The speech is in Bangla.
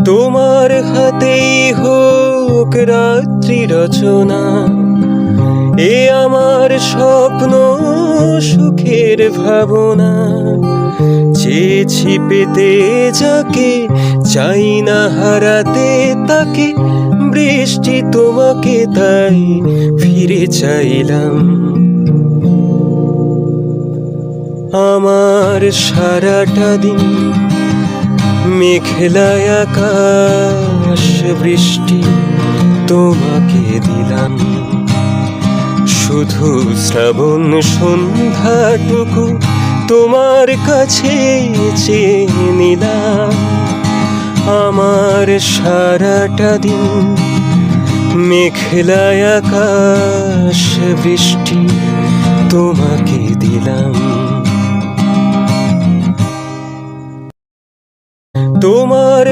তোমার হাতেই হোক রাত্রি রচনা, এ আমার স্বপ্ন সুখের ভাবনা। চেয়েছি পেতে যাকে, চাই না হারাতে তাকে, বৃষ্টি তোমাকে তাই ফিরে চাইলাম। আমার সারাটা দিন মেঘলায় আকাশ বৃষ্টি তোমাকে দিলাম। শুধু শ্রাবণ সন্ধ্যাটুকু তোমার কাছে চেয়ে নিলাম। আমার সারাটা দিন মেঘলায় আকাশ বৃষ্টি তোমাকে দিলাম। তোমার